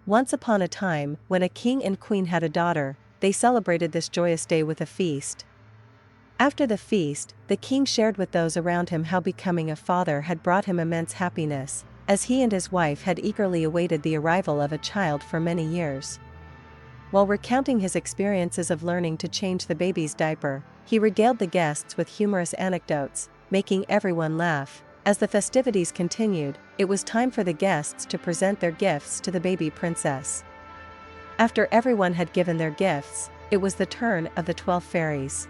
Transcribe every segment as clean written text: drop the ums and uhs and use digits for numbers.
Once upon a time, when a king and queen had a daughter, they celebrated this joyous day with a feast. After the feast, the king shared with those around him how becoming a father had brought him immense happiness, as he and his wife had eagerly awaited the arrival of a child for many years. While recounting his experiences of learning to change the baby's diaper, he regaled the guests with humorous anecdotes, making everyone laugh. As the festivities continued, it was time for the guests to present their gifts to the baby princess. After everyone had given their gifts, it was the turn of the 12 fairies.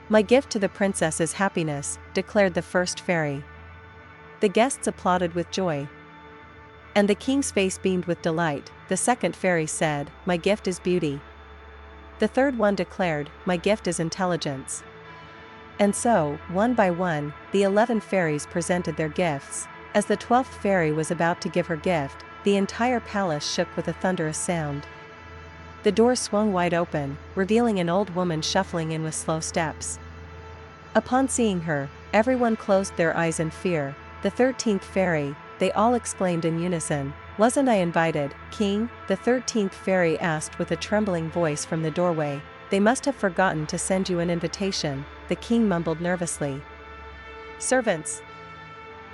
"My gift to the princess is happiness," declared the first fairy. The guests applauded with joy. And the king's face beamed with delight. The second fairy said, "My gift is beauty." The third one declared, "My gift is intelligence." And so, one by one, the 11 fairies presented their gifts. As the 12th fairy was about to give her gift, the entire palace shook with a thunderous sound. The door swung wide open, revealing an old woman shuffling in with slow steps. Upon seeing her, everyone closed their eyes in fear. The 13th fairy, they all exclaimed in unison, "Wasn't I invited, King?" The 13th fairy asked with a trembling voice from the doorway. "They must have forgotten to send you an invitation," the king mumbled nervously. "Servants!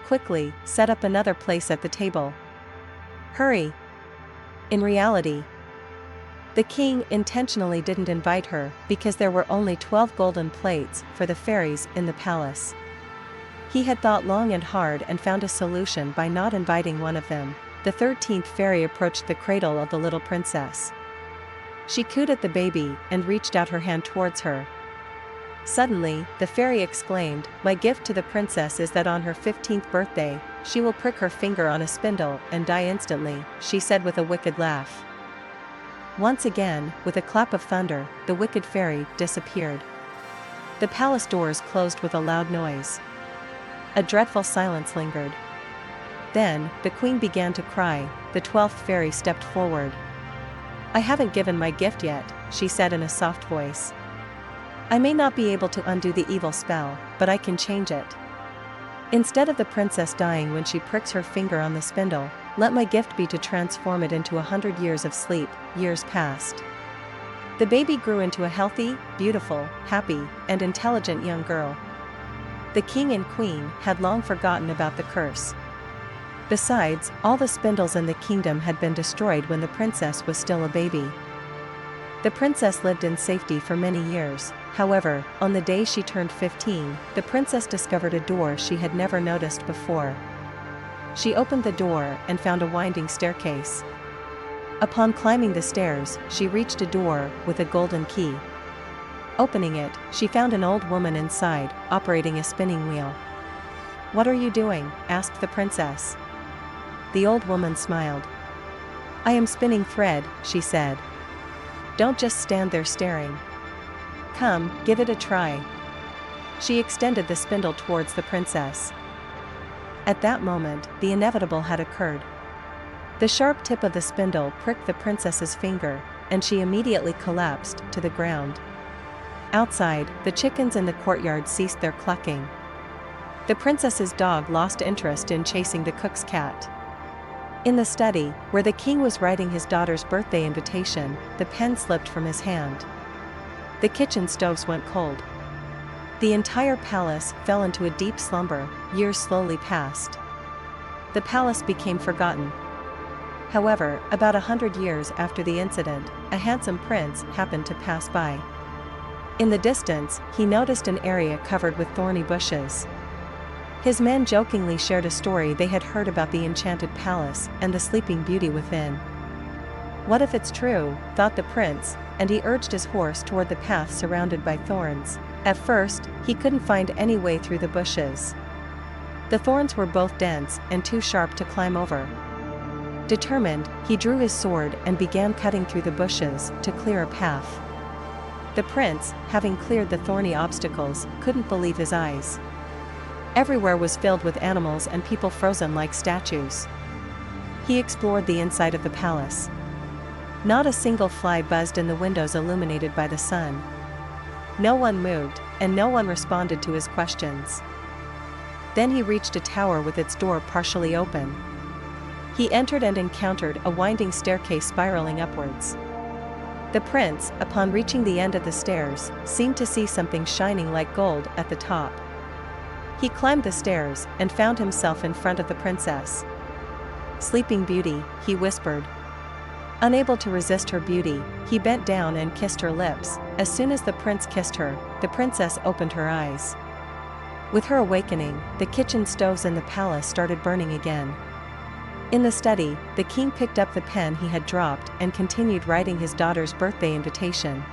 Quickly, set up another place at the table. Hurry!" In reality, the king intentionally didn't invite her because there were only 12 golden plates for the fairies in the palace. He had thought long and hard and found a solution by not inviting one of them. The 13th fairy approached the cradle of the little princess. She cooed at the baby and reached out her hand towards her. Suddenly, the fairy exclaimed, "My gift to the princess is that on her 15th birthday, she will prick her finger on a spindle and die instantly," she said with a wicked laugh. Once again, with a clap of thunder, the wicked fairy disappeared. The palace doors closed with a loud noise. A dreadful silence lingered. Then, the queen began to cry. The 12th fairy stepped forward. "I haven't given my gift yet," she said in a soft voice. "I may not be able to undo the evil spell, but I can change it. Instead of the princess dying when she pricks her finger on the spindle, let my gift be to transform it into 100 years of sleep." Years passed. The baby grew into a healthy, beautiful, happy, and intelligent young girl. The king and queen had long forgotten about the curse. Besides, all the spindles in the kingdom had been destroyed when the princess was still a baby. The princess lived in safety for many years. However, on the day she turned 15, the princess discovered a door she had never noticed before. She opened the door and found a winding staircase. Upon climbing the stairs, she reached a door with a golden key. Opening it, she found an old woman inside, operating a spinning wheel. "What are you doing?" asked the princess. The old woman smiled. "I am spinning thread," she said. "Don't just stand there staring. Come, give it a try." She extended the spindle towards the princess. At that moment, the inevitable had occurred. The sharp tip of the spindle pricked the princess's finger, and she immediately collapsed to the ground. Outside, the chickens in the courtyard ceased their clucking. The princess's dog lost interest in chasing the cook's cat. In the study, where the king was writing his daughter's birthday invitation, the pen slipped from his hand. The kitchen stoves went cold. The entire palace fell into a deep slumber. Years slowly passed. The palace became forgotten. However, about 100 years after the incident, a handsome prince happened to pass by. In the distance, he noticed an area covered with thorny bushes. His men jokingly shared a story they had heard about the enchanted palace and the sleeping beauty within. "What if it's true?" thought the prince, and he urged his horse toward the path surrounded by thorns. At first, he couldn't find any way through the bushes. The thorns were both dense and too sharp to climb over. Determined, he drew his sword and began cutting through the bushes to clear a path. The prince, having cleared the thorny obstacles, couldn't believe his eyes. Everywhere was filled with animals and people frozen like statues. He explored the inside of the palace. Not a single fly buzzed in the windows illuminated by the sun. No one moved, and no one responded to his questions. Then he reached a tower with its door partially open. He entered and encountered a winding staircase spiraling upwards. The prince, upon reaching the end of the stairs, seemed to see something shining like gold at the top. He climbed the stairs and found himself in front of the princess. "Sleeping Beauty," he whispered. Unable to resist her beauty, he bent down and kissed her lips. As soon as the prince kissed her, the princess opened her eyes. With her awakening, the kitchen stoves in the palace started burning again. In the study, the king picked up the pen he had dropped and continued writing his daughter's birthday invitation.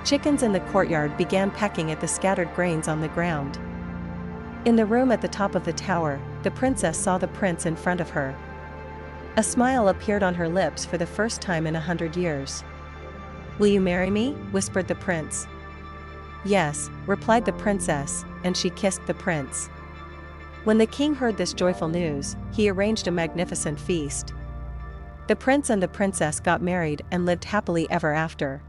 Chickens in the courtyard began pecking at the scattered grains on the ground. In the room at the top of the tower, the princess saw the prince in front of her. A smile appeared on her lips for the first time in 100 years. "Will you marry me?" whispered the prince. "Yes," replied the princess, and she kissed the prince. When the king heard this joyful news, he arranged a magnificent feast. The prince and the princess got married and lived happily ever after.